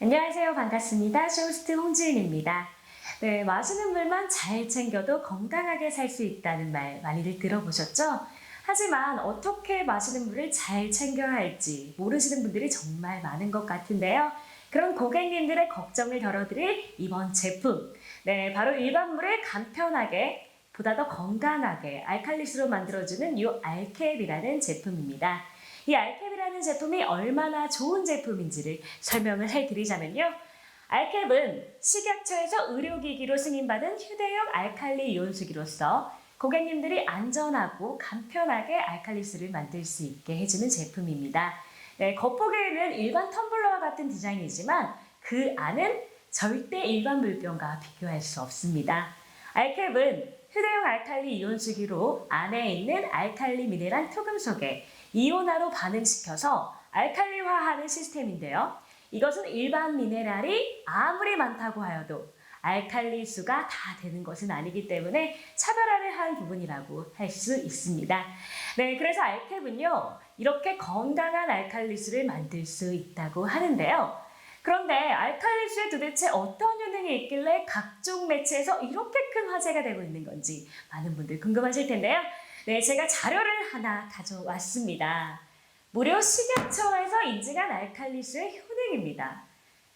안녕하세요. 반갑습니다. 쇼호스트 홍지은입니다. 네, 마시는 물만 잘 챙겨도 건강하게 살 수 있다는 말 많이들 들어보셨죠? 하지만 어떻게 마시는 물을 잘 챙겨야 할지 모르시는 분들이 정말 많은 것 같은데요. 그런 고객님들의 걱정을 덜어드릴 이번 제품. 네, 바로 일반 물을 간편하게 보다 더 건강하게 알칼리수로 만들어주는 이 알캡이라는 제품입니다. 이 알캡이라는 제품이 얼마나 좋은 제품인지를 설명을 해드리자면요. 알캡은 식약처에서 의료기기로 승인받은 휴대용 알칼리 이온수기로서 고객님들이 안전하고 간편하게 알칼리수를 만들 수 있게 해주는 제품입니다. 네, 겉보기에는 일반 텀블러와 같은 디자인이지만 그 안은 절대 일반 물병과 비교할 수 없습니다. 알캡은 휴대용 알칼리 이온수기로 안에 있는 알칼리 미네랄 토금속에 이온화로 반응시켜서 알칼리화하는 시스템인데요. 이것은 일반 미네랄이 아무리 많다고 하여도 알칼리 수가 다 되는 것은 아니기 때문에 차별화를 한 부분이라고 할 수 있습니다. 네, 그래서 알캡은요, 이렇게 건강한 알칼리 수를 만들 수 있다고 하는데요. 그런데 알칼리수에 도대체 어떤 효능이 있길래 각종 매체에서 이렇게 큰 화제가 되고 있는 건지 많은 분들 궁금하실 텐데요. 네, 제가 자료를 하나 가져왔습니다. 무려 식약처에서 인증한 알칼리수의 효능입니다.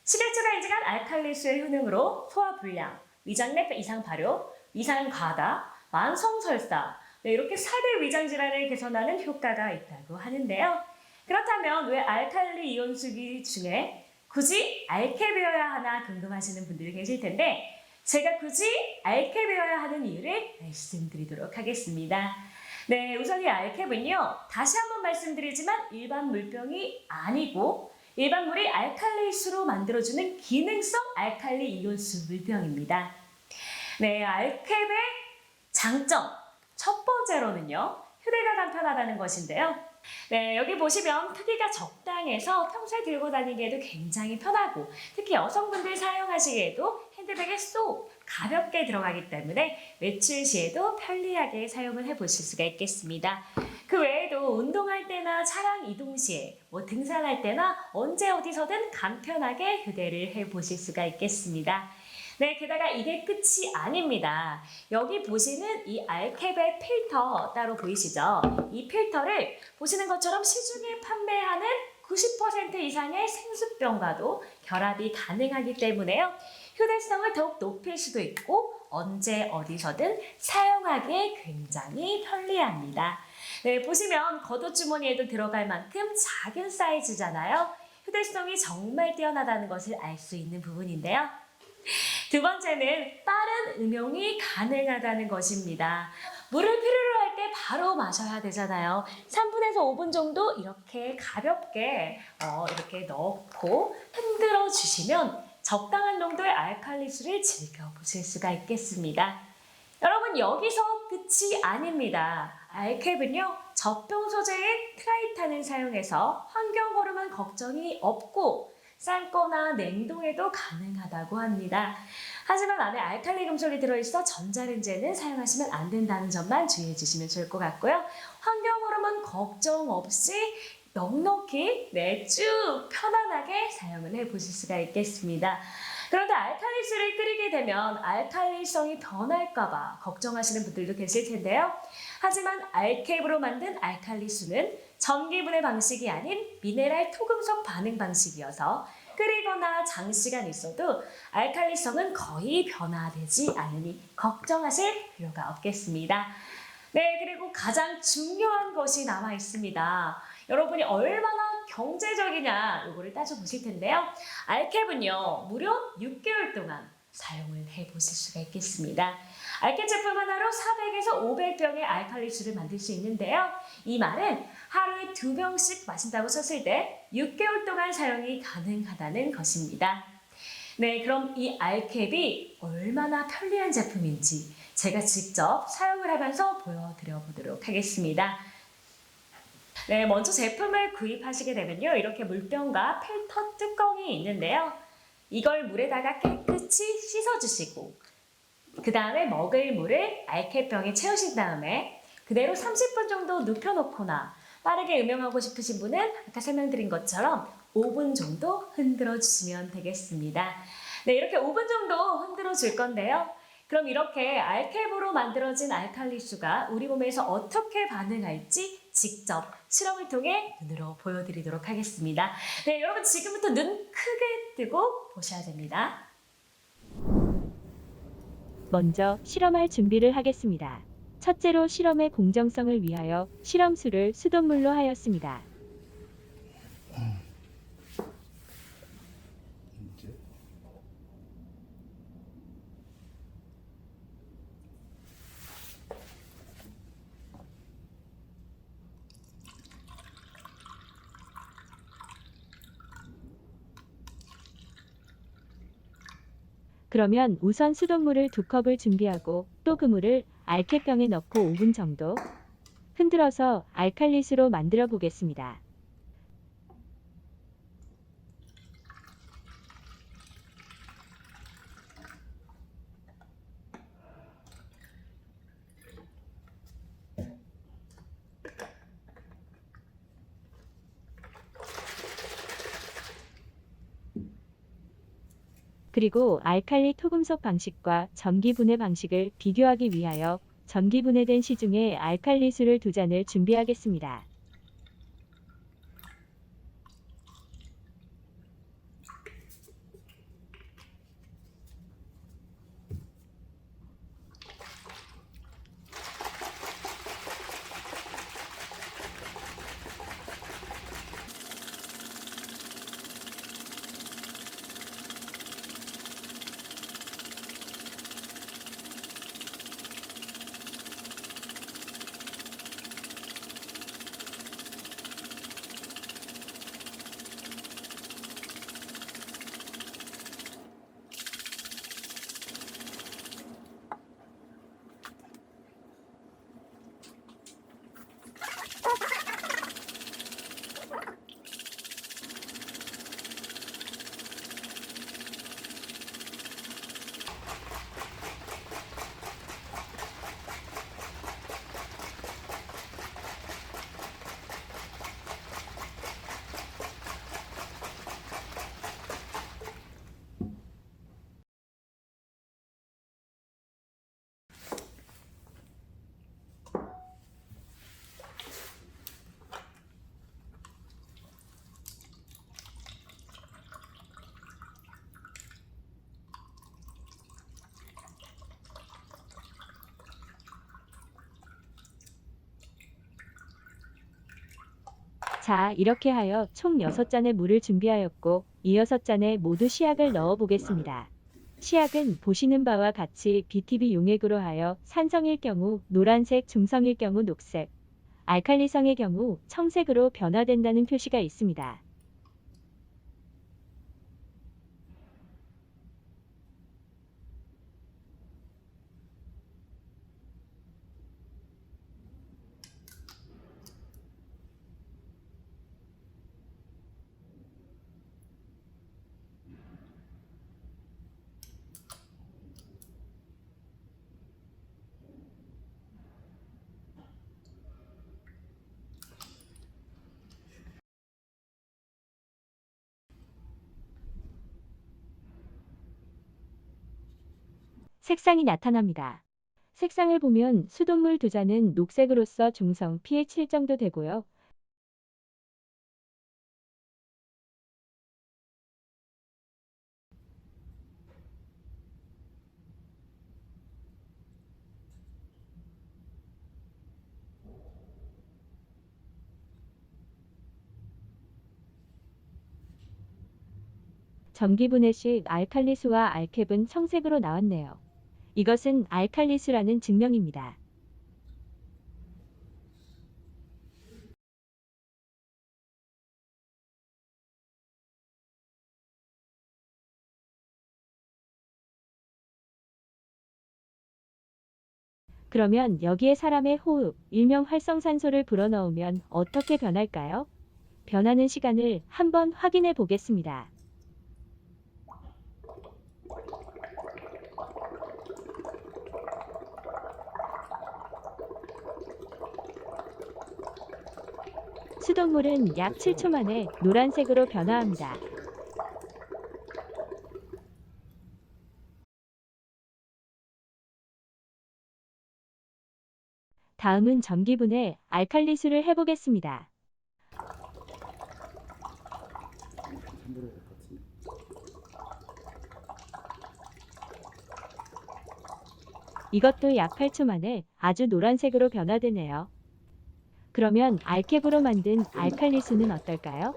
식약처가 인증한 알칼리수의 효능으로 소화불량, 위장내 이상 발효, 위산 과다, 만성설사, 네, 이렇게 4대 위장질환을 개선하는 효과가 있다고 하는데요. 그렇다면 왜 알칼리 이온수기 중에 굳이 알캡이어야 하나 궁금하시는 분들이 계실 텐데 제가 굳이 알캡이어야 하는 이유를 말씀드리도록 하겠습니다. 네, 우선 이 알캡은요, 다시 한번 말씀드리지만 일반 물병이 아니고 일반 물이 알칼리수로 만들어주는 기능성 알칼리 이온수 물병입니다. 네, 알캡의 장점, 첫 번째로는요, 휴대가 간편하다는 것인데요. 네, 여기 보시면 크기가 적당해서 평소에 들고 다니기에도 굉장히 편하고 특히 여성분들 사용하시기에도 핸드백에 쏙 가볍게 들어가기 때문에 외출 시에도 편리하게 사용을 해보실 수가 있겠습니다. 그 외에도 운동할 때나 차량 이동 시에 등산할 때나 언제 어디서든 간편하게 휴대를 해보실 수가 있겠습니다. 네, 게다가 이게 끝이 아닙니다. 여기 보시는 이 알캡의 필터 따로 보이시죠? 이 필터를 보시는 것처럼 시중에 판매하는 90% 이상의 생수병과도 결합이 가능하기 때문에요. 휴대성을 더욱 높일 수도 있고 언제 어디서든 사용하기에 굉장히 편리합니다. 네, 보시면 겉옷주머니에도 들어갈 만큼 작은 사이즈잖아요. 휴대성이 정말 뛰어나다는 것을 알 수 있는 부분인데요. 두 번째는 빠른 음용이 가능하다는 것입니다. 물을 필요로 할 때 바로 마셔야 되잖아요. 3분에서 5분 정도 이렇게 가볍게 이렇게 넣고 흔들어 주시면 적당한 농도의 알칼리수를 즐겨보실 수가 있겠습니다. 여러분, 여기서 끝이 아닙니다. 알캡은요, 젖병 소재인 트라이탄을 사용해서 환경 호르몬 걱정이 없고 삶거나 냉동에도 가능하다고 합니다. 하지만 안에 알칼리 금속이 들어있어 전자레인지에는 사용하시면 안 된다는 점만 주의해 주시면 좋을 것 같고요. 환경 호르몬 걱정 없이 넉넉히 쭉 편안하게 사용을 해보실 수가 있겠습니다. 그런데 알칼리수를 끓이게 되면 알칼리성이 변할까봐 걱정하시는 분들도 계실 텐데요. 하지만 알캡으로 만든 알칼리수는 전기분해 방식이 아닌 미네랄 토금속 반응 방식이어서 끓이거나 장시간 있어도 알칼리성은 거의 변화되지 않으니 걱정하실 필요가 없겠습니다. 네, 그리고 가장 중요한 것이 남아 있습니다. 여러분이 얼마나 경제적이냐 이거를 따져보실 텐데요. 알캡은요, 무려 6개월 동안 사용을 해보실 수가 있겠습니다. 알캡 제품 하나로 400에서 500병의 알칼리수를 만들 수 있는데요. 이 말은 하루에 2병씩 마신다고 썼을 때 6개월 동안 사용이 가능하다는 것입니다. 네, 그럼 이 알캡이 얼마나 편리한 제품인지 제가 직접 사용을 하면서 보여드려 보도록 하겠습니다. 네, 먼저 제품을 구입하시게 되면요, 이렇게 물병과 필터 뚜껑이 있는데요. 이걸 물에다가 깨끗이 씻어주시고 그 다음에 먹을 물을 알캡병에 채우신 다음에 그대로 30분 정도 눕혀놓거나 빠르게 음용하고 싶으신 분은 아까 설명드린 것처럼 5분 정도 흔들어 주시면 되겠습니다. 네, 이렇게 5분 정도 흔들어 줄 건데요. 그럼 이렇게 알켈브로 만들어진 알칼리수가 우리 몸에서 어떻게 반응할지 직접 실험을 통해 눈으로 보여드리도록 하겠습니다. 네, 여러분 지금부터 눈 크게 뜨고 보셔야 됩니다. 먼저 실험할 준비를 하겠습니다. 첫째로 실험의 공정성을 위하여 실험수를 수돗물로 하였습니다. 이제 그러면 우선 수돗물을 2컵을 준비하고 또 그 물을 알케병에 넣고 5분 정도 흔들어서 알칼리수로 만들어 보겠습니다. 그리고 알칼리 토금속 방식과 전기 분해 방식을 비교하기 위하여 전기 분해된 시중에 알칼리수를 2잔을 준비하겠습니다. 자, 이렇게 하여 총 6잔의 물을 준비하였고 이 6잔에 모두 시약을 넣어 보겠습니다. 시약은 보시는 바와 같이 BTB 용액으로 하여 산성일 경우 노란색, 중성일 경우 녹색, 알칼리성의 경우 청색으로 변화된다는 표시가 있습니다. 색상이 나타납니다. 색상을 보면 수돗물 2잔은 녹색으로서 중성 pH 7 정도 되고요. 전기분해 시 알칼리수와 알캡은 청색으로 나왔네요. 이것은 알칼리수라는 증명입니다. 그러면 여기에 사람의 호흡, 일명 활성산소를 불어넣으면 어떻게 변할까요? 변하는 시간을 한번 확인해 보겠습니다. 수돗물은 약 7초 만에 노란색으로 변화합니다. 다음은 전기분해 알칼리수를 해보겠습니다. 이것도 약 8초 만에 아주 노란색으로 변화되네요. 그러면 알캡으로 만든 알칼리수는 어떨까요?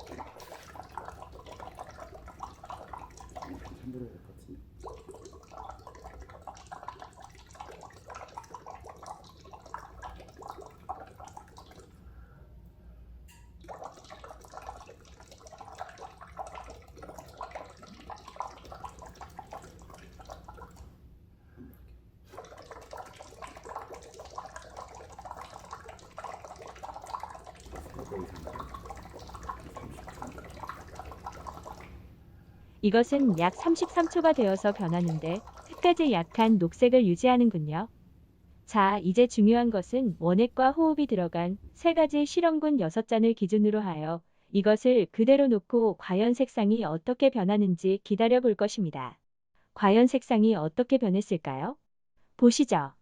이것은 약 33초가 되어서 변하는데 끝까지 약한 녹색을 유지하는군요. 자, 이제 중요한 것은 원액과 호흡이 들어간 3가지 실험군 6잔을 기준으로 하여 이것을 그대로 놓고 과연 색상이 어떻게 변하는지 기다려 볼 것입니다. 과연 색상이 어떻게 변했을까요? 보시죠.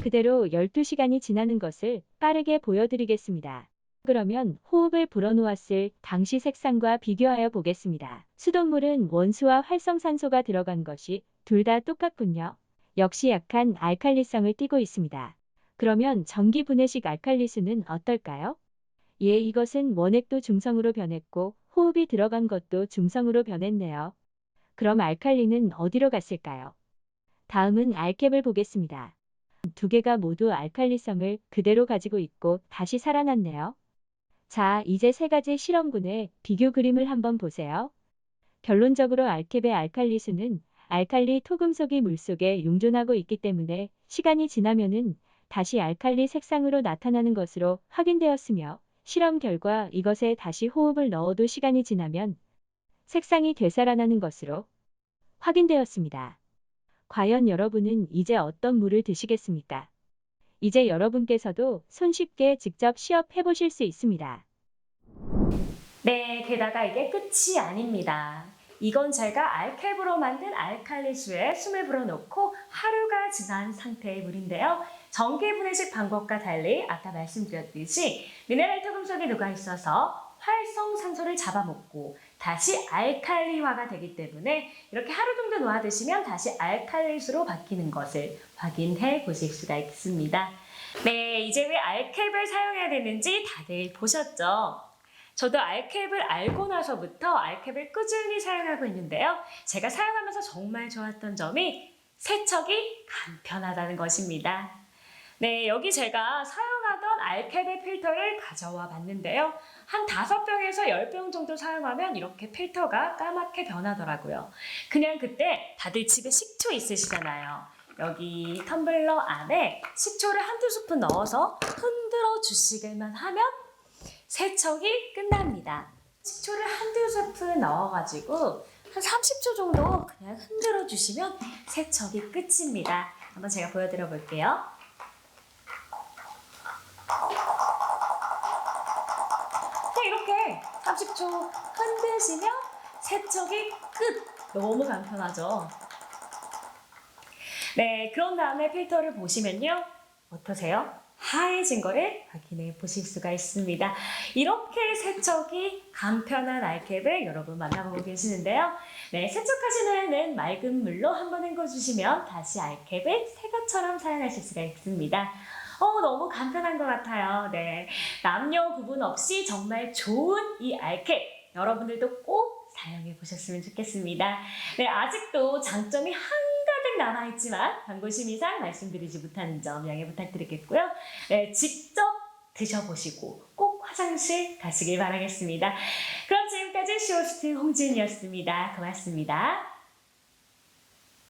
그대로 12시간이 지나는 것을 빠르게 보여드리겠습니다. 그러면 호흡을 불어놓았을 당시 색상과 비교하여 보겠습니다. 수돗물은 원수와 활성산소가 들어간 것이 둘 다 똑같군요. 역시 약한 알칼리성을 띠고 있습니다. 그러면 전기분해식 알칼리수는 어떨까요? 예, 이것은 원액도 중성으로 변했고 호흡이 들어간 것도 중성으로 변했네요. 그럼 알칼리는 어디로 갔을까요? 다음은 알캡을 보겠습니다. 두 개가 모두 알칼리성을 그대로 가지고 있고 다시 살아났네요. 자, 이제 3가지 실험군의 비교 그림을 한번 보세요. 결론적으로 알캡의 알칼리수는 알칼리 토금속이 물속에 용존하고 있기 때문에 시간이 지나면은 다시 알칼리 색상으로 나타나는 것으로 확인되었으며 실험 결과 이것에 다시 호흡을 넣어도 시간이 지나면 색상이 되살아나는 것으로 확인되었습니다. 과연 여러분은 이제 어떤 물을 드시겠습니까? 이제 여러분께서도 손쉽게 직접 시험해 보실 수 있습니다. 네, 게다가 이게 끝이 아닙니다. 이건 제가 알캡으로 만든 알칼리수에 숨을 불어넣고 하루가 지난 상태의 물인데요. 전기분해식 방법과 달리 아까 말씀드렸듯이 미네랄 토금속이 녹아있어서 활성산소를 잡아먹고 다시 알칼리화가 되기 때문에 이렇게 하루 정도 놓아두시면 다시 알칼리수로 바뀌는 것을 확인해 보실 수가 있습니다. 네, 이제 왜 알캡을 사용해야 되는지 다들 보셨죠? 저도 알캡을 알고 나서부터 알캡을 꾸준히 사용하고 있는데요. 제가 사용하면서 정말 좋았던 점이 세척이 간편하다는 것입니다. 네, 여기 제가 사용하던 알캡의 필터를 가져와 봤는데요. 한 5병에서 10병 정도 사용하면 이렇게 필터가 까맣게 변하더라고요. 그냥 그때 다들 집에 식초 있으시잖아요. 여기 텀블러 안에 식초를 한두 스푼 넣어서 흔들어 주시기만 하면 세척이 끝납니다. 식초를 한두 스푼 넣어가지고 한 30초 정도 그냥 흔들어 주시면 세척이 끝입니다. 한번 제가 보여드려 볼게요. 이렇게 30초 흔드시면 세척이 끝! 너무 간편하죠? 네, 그런 다음에 필터를 보시면요. 어떠세요? 하얘진 거를 확인해 보실 수가 있습니다. 이렇게 세척이 간편한 알캡을 여러분 만나보고 계시는데요. 네, 세척하신 후에는 맑은 물로 한번 헹궈주시면 다시 알캡을 새 것처럼 사용하실 수가 있습니다. 너무 간편한 것 같아요. 네, 남녀 구분 없이 정말 좋은 이 알캡 여러분들도 꼭 사용해 보셨으면 좋겠습니다. 네, 아직도 장점이 한가득 남아있지만 광고심의상 말씀드리지 못하는 점 양해 부탁드리겠고요. 네, 직접 드셔보시고 꼭 화장실 가시길 바라겠습니다. 그럼 지금까지 쇼호스트 홍지은이었습니다. 고맙습니다.